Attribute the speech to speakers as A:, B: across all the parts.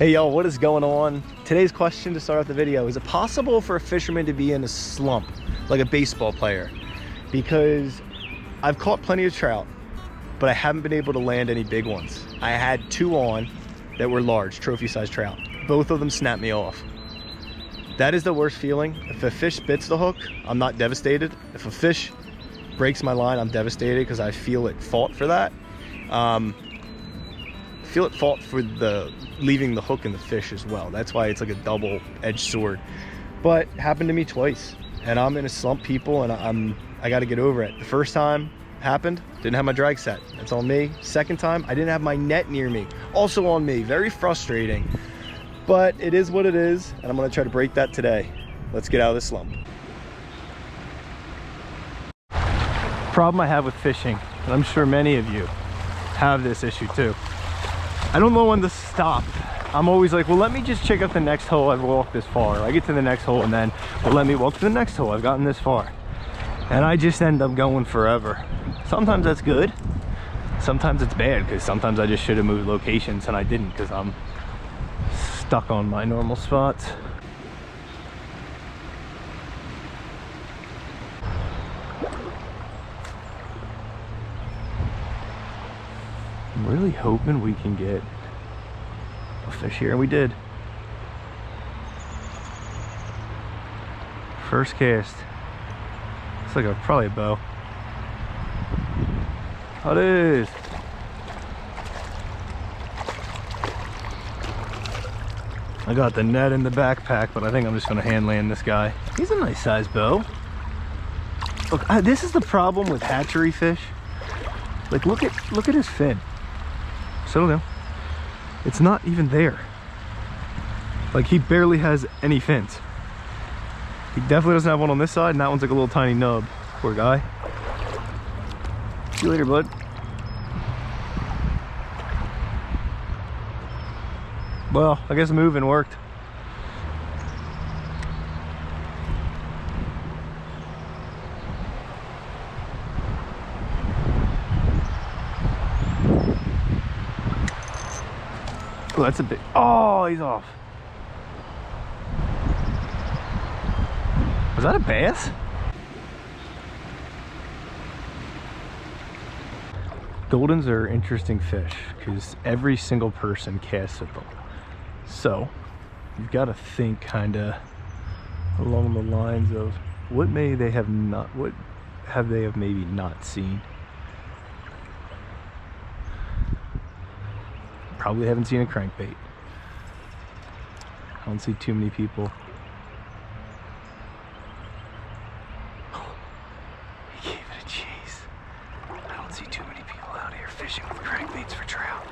A: Hey y'all, what is going on? Today's question to start off the video: is it possible for a fisherman to be in a slump like a baseball player? Because I've caught plenty of trout, but I haven't been able to land any big ones. I had two on that were large, trophy-sized trout. Both of them snapped me off. That is the worst feeling. If a fish bits the hook, I'm not devastated. If a fish breaks my line, I'm devastated because I feel at fault for that. Feel at fault for the leaving the hook in the fish as well. That's why it's like a double-edged sword. But it happened to me twice, and I'm in a slump, people, and I got to get over it. The first time happened, didn't have my drag set. That's on me. Second time, I didn't have my net near me. Also on me. Very frustrating. But it is what it is, and I'm going to try to break that today. Let's get out of this slump. Problem I have with fishing, and I'm sure many of you have this issue too. I don't know when to stop. I'm always like, well, let me just check out the next hole. I've walked this far. I get to the next hole and then, well, let me walk to the next hole. I've gotten this far. And I just end up going forever. Sometimes that's good. Sometimes it's bad, because sometimes I just should have moved locations and I didn't, because I'm stuck on my normal spots. I'm really hoping we can get a fish here, and we did. First cast. It's like probably a bow. Oh, it is. I got the net in the backpack, but I think I'm just gonna hand land this guy. He's a nice sized bow. Look, this is the problem with hatchery fish. Like, look at his fin. Settle down. It's not even there. Like, he barely has any fins. He definitely doesn't have one on this side, and that one's like a little tiny nub. Poor guy. See you later, bud. Well, I guess moving worked. Oh, that's a big. Oh, he's off. Was that a bass? Goldens are interesting fish because every single person casts at them. So you've got to think kind of along the lines of what have they maybe not seen. Probably haven't seen a crankbait. I don't see too many people. He gave it a chase. I don't see too many people out here fishing with crankbaits for trout.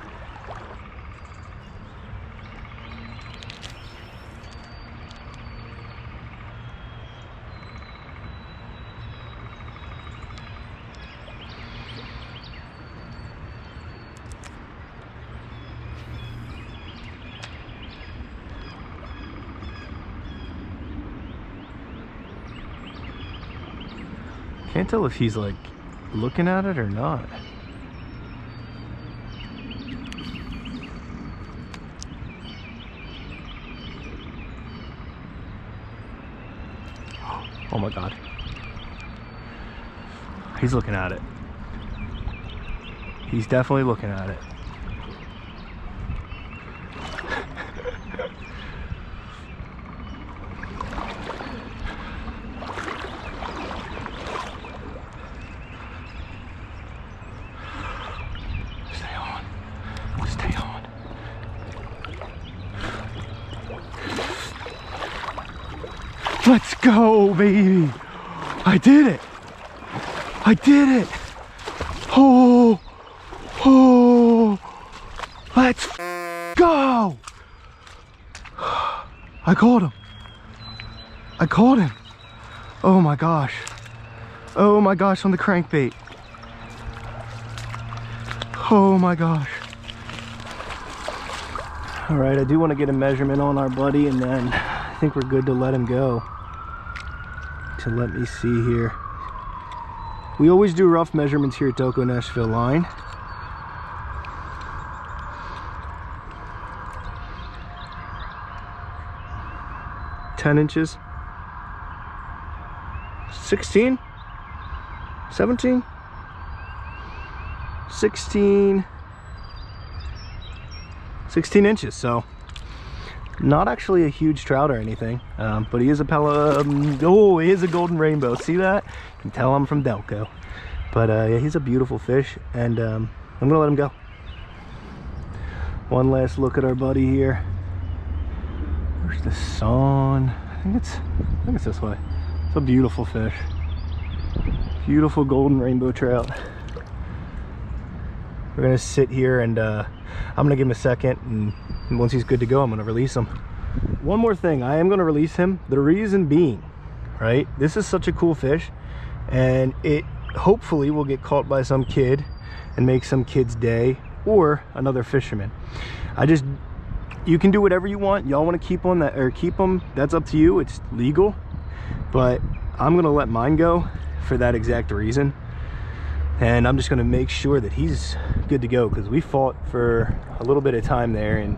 A: Can't tell if he's like looking at it or not. Oh my God. He's looking at it. He's definitely looking at it. Let's go, baby. I did it. I did it. Oh, let's go. I caught him. I caught him. Oh my gosh. Oh my gosh, on the crankbait. Oh my gosh. All right, I do want to get a measurement on our buddy, and then I think we're good to let him go. So let me see here. We always do rough measurements here at Delco Nashville Line. 10 inches. 16, 17, 16 inches. So not actually a huge trout or anything, but he is a he is a golden rainbow. See that? You can tell I'm from Delco. But yeah, he's a beautiful fish, and I'm gonna let him go. One last look at our buddy here. Where's the sun? I think it's this way. It's a beautiful fish. Beautiful golden rainbow trout. We're gonna sit here, and I'm gonna give him a second, and once he's good to go, I'm gonna release him. One more thing, I am gonna release him. The reason being, right, this is such a cool fish, and it hopefully will get caught by some kid and make some kid's day, or another fisherman. You can do whatever you want. Y'all want to keep on that or keep them, that's up to you. It's legal, but I'm gonna let mine go for that exact reason. And I'm just gonna make sure that he's good to go, because we fought for a little bit of time there, and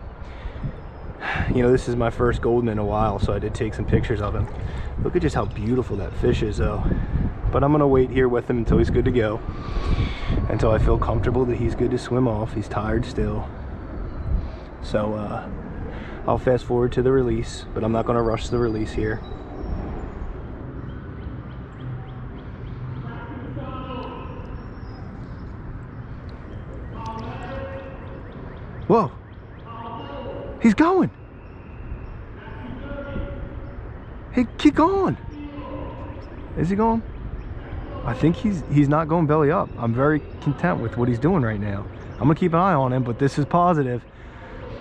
A: you know, this is my first golden in a while, so I did take some pictures of him. Look at just how beautiful that fish is though. But I'm gonna wait here with him until he's good to go, until I feel comfortable that he's good to swim off. He's tired still. So I'll fast forward to the release, but I'm not gonna rush the release here. Whoa, he's going. Hey, keep going. Is he going? I think he's not going belly up. I'm very content with what he's doing right now. I'm gonna keep an eye on him, but this is positive.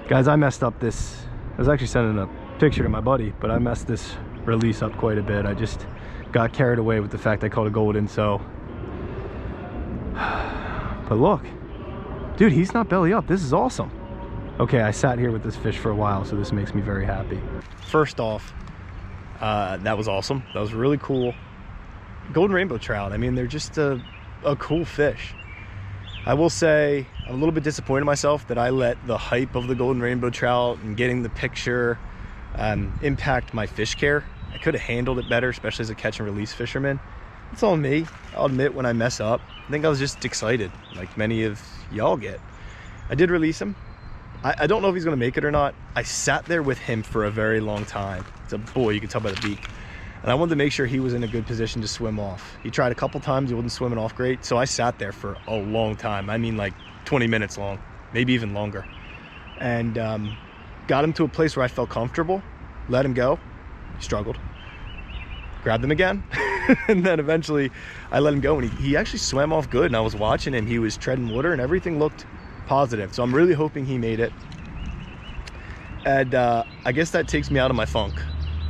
A: Guys, I messed up this. I was actually sending a picture to my buddy, but I messed this release up quite a bit. I just got carried away with the fact I caught a golden, so. But look, dude, he's not belly up. This is awesome. Okay, I sat here with this fish for a while, so this makes me very happy. First off, that was awesome. That was really cool. Golden rainbow trout, I mean, they're just a cool fish. I will say I'm a little bit disappointed in myself that I let the hype of the golden rainbow trout and getting the picture impact my fish care. I could have handled it better, especially as a catch and release fisherman. It's all me. I'll admit when I mess up. I think I was just excited, like many of y'all get. I did release him. I don't know if he's gonna make it or not. I sat there with him for a very long time. It's a boy, you can tell by the beak. And I wanted to make sure he was in a good position to swim off. He tried a couple times, he wasn't swimming off great. So I sat there for a long time. I mean like 20 minutes long, maybe even longer. And got him to a place where I felt comfortable, let him go, he struggled. Grabbed him again, and then eventually I let him go, and he actually swam off good, and I was watching him. He was treading water and everything looked positive. So I'm really hoping he made it. And I guess that takes me out of my funk,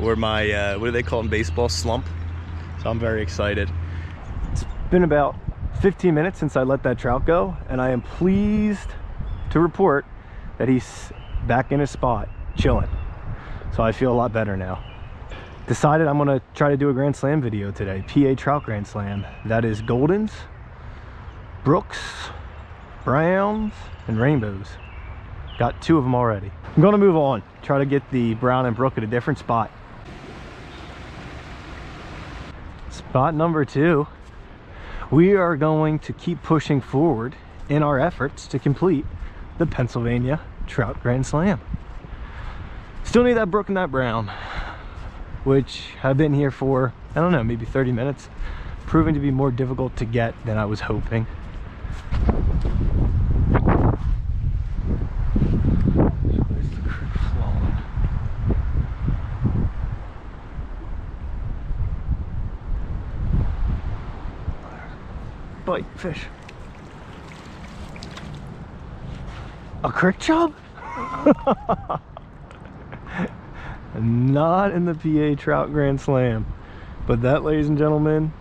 A: or my what do they call it in baseball, slump. So I'm very excited. It's been about 15 minutes since I let that trout go, and I am pleased to report that he's back in his spot chilling. So I feel a lot better now. Decided I'm gonna try to do a Grand Slam video today. PA Trout Grand Slam. That is Goldens, Brooks, Browns, and Rainbows. Got 2 of them already. I'm gonna move on, try to get the Brown and Brook at a different spot. Spot number 2. We are going to keep pushing forward in our efforts to complete the Pennsylvania Trout Grand Slam. Still need that Brook and that Brown, which have been here for, I don't know, maybe 30 minutes. Proving to be more difficult to get than I was hoping. Bite fish. A crick chub? Not in the PA Trout Grand Slam, but that, ladies and gentlemen,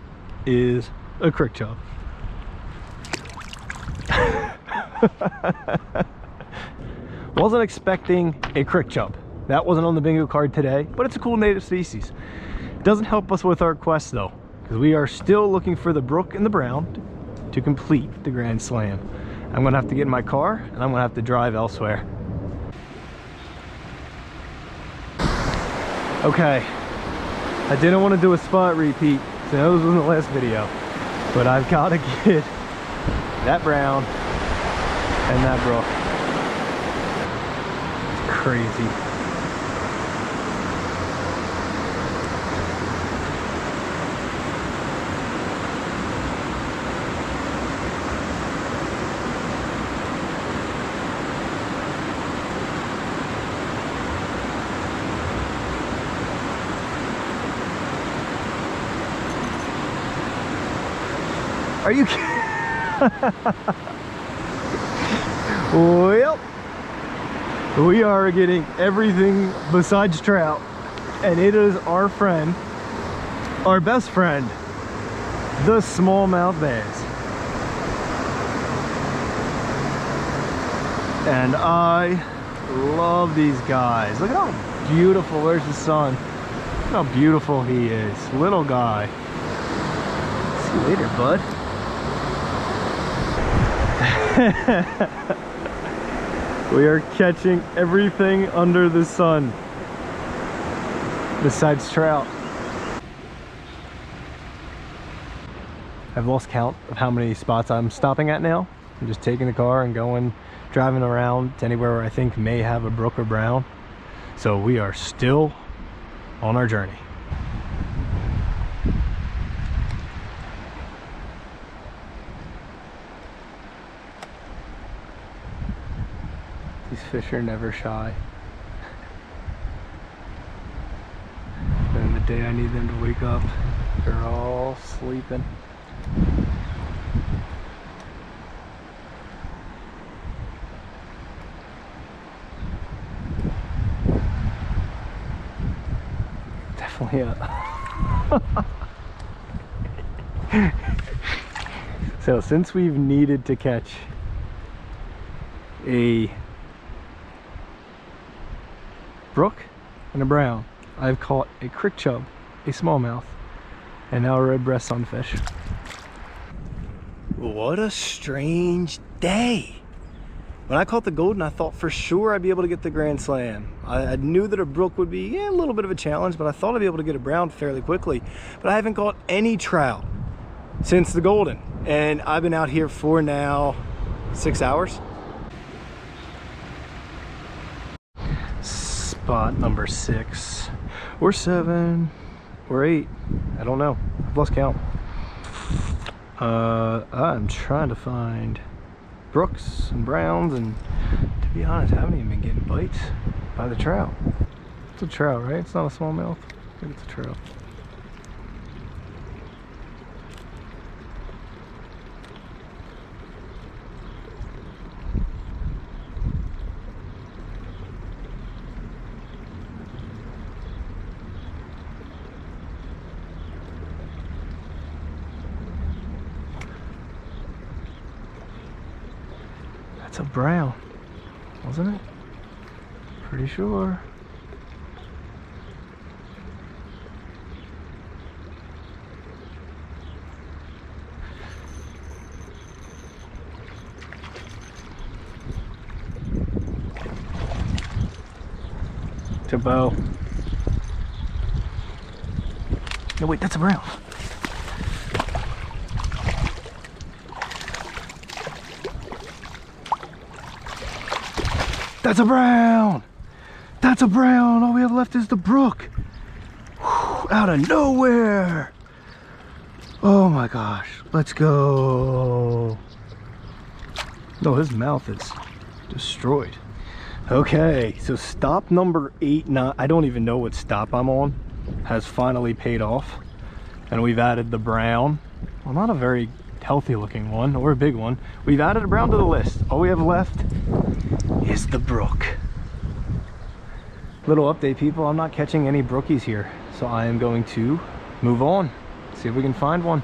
A: is a crick chub. Wasn't expecting a crick chub. That wasn't on the bingo card today, but it's a cool native species. Doesn't help us with our quest though, because we are still looking for the Brook and the Brown to complete the Grand Slam. I'm gonna have to get in my car and I'm gonna have to drive elsewhere. Okay, I didn't want to do a spot repeat, so that was in the last video. But I've got to get that brown and that brook. It's crazy. Are you kidding? Well, we are getting everything besides trout, and it is our friend, our best friend, the smallmouth bass. And I love these guys. Look at how beautiful, where's the sun? Look how beautiful he is, little guy. See you later, bud. We are catching everything under the sun besides trout. I've lost count of how many spots I'm stopping at now. I'm just taking the car and driving around to anywhere where I think may have a brook or brown. So we are still on our journey. These fish are never shy. And the day I need them to wake up, they're all sleeping. Definitely So since we've needed to catch a brook and a brown, I've caught a crick chub, a smallmouth, and now a redbreast sunfish. What a strange day. When I caught the golden, I thought for sure I'd be able to get the Grand Slam. I knew that a brook would be a little bit of a challenge, but I thought I'd be able to get a brown fairly quickly. But I haven't caught any trout since the golden, and I've been out here for now 6 hours. Spot number 6 or 7 or 8, I don't know, I've lost count. I'm trying to find brooks and browns, and to be honest, I haven't even been getting bites by the trout. It's a trout, right? It's not a smallmouth. I think it's a trout. That's a brown, wasn't it? Pretty sure. To bow. No, wait, that's a brown. That's a brown! That's a brown! All we have left is the brook. Whew, out of nowhere! Oh my gosh, let's go. No, his mouth is destroyed. Okay, so stop number 8, I don't even know what stop I'm on, has finally paid off. And we've added the brown. Well, not a very healthy looking one or a big one. We've added a brown to the list. All we have left is the brook. Little update, people, I'm not catching any brookies here, so I am going to move on, see if we can find one.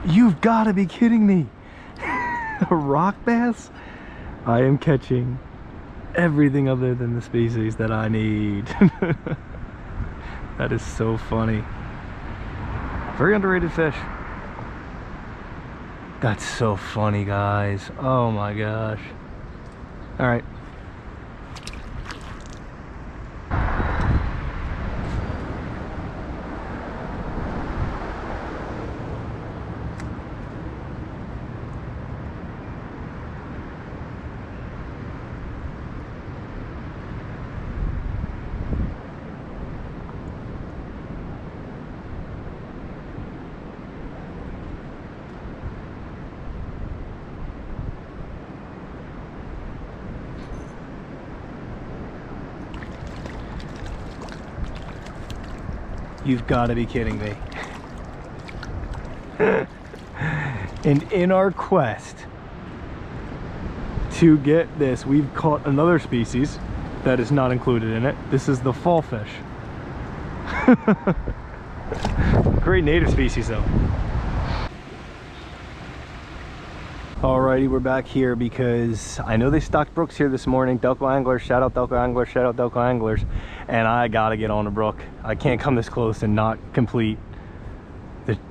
A: You've got to be kidding me. A rock bass? I am catching everything other than the species that I need. That is so funny. Very underrated fish. That's so funny, guys. Oh my gosh. All right. You've got to be kidding me. And in our quest to get this, we've caught another species that is not included in it. This is the fallfish. Great native species though. Alrighty, we're back here because I know they stocked brooks here this morning. Delco anglers, shout out Delco anglers, shout out Delco anglers. And I gotta get on a brook. I can't come this close and not complete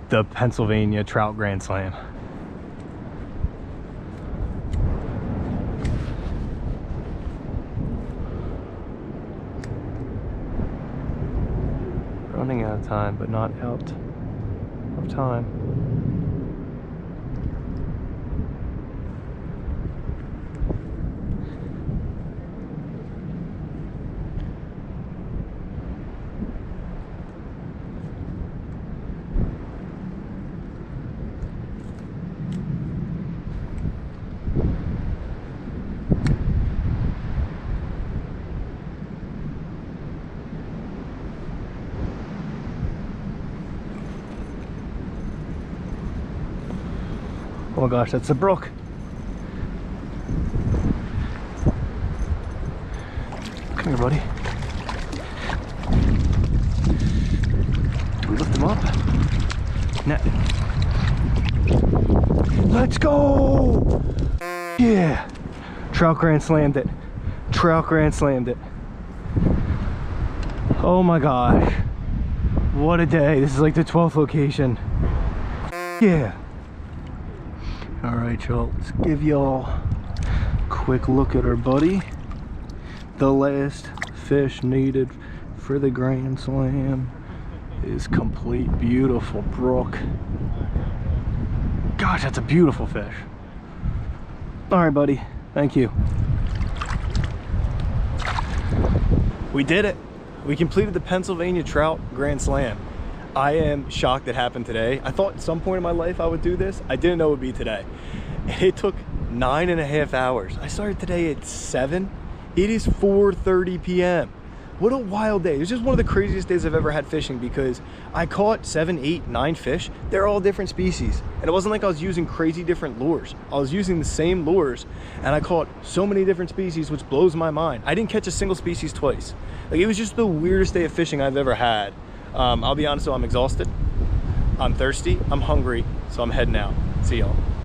A: the Pennsylvania Trout Grand Slam. Running out of time, but not out of time. Oh my gosh, that's a brook. Come here, buddy. Do we lift him up? No. Let's go! Yeah! Trout Grand Slammed it. Trout Grand Slammed it. Oh my gosh. What a day. This is like the 12th location. Yeah. Alright, y'all, let's give y'all a quick look at our buddy. The last fish needed for the Grand Slam is complete. Beautiful brook. Gosh, that's a beautiful fish. Alright, buddy, thank you. We did it. We completed the Pennsylvania Trout Grand Slam. I am shocked it happened today. I thought at some point in my life I would do this. I didn't know it would be today. It took 9.5 hours. I started today at 7. It is 4:30 p.m. What a wild day. It was just one of the craziest days I've ever had fishing because I caught 7, 8, 9 fish. They're all different species. And it wasn't like I was using crazy different lures. I was using the same lures and I caught so many different species, which blows my mind. I didn't catch a single species twice. Like, it was just the weirdest day of fishing I've ever had. I'll be honest though, I'm exhausted, I'm thirsty, I'm hungry, so I'm heading out. See y'all.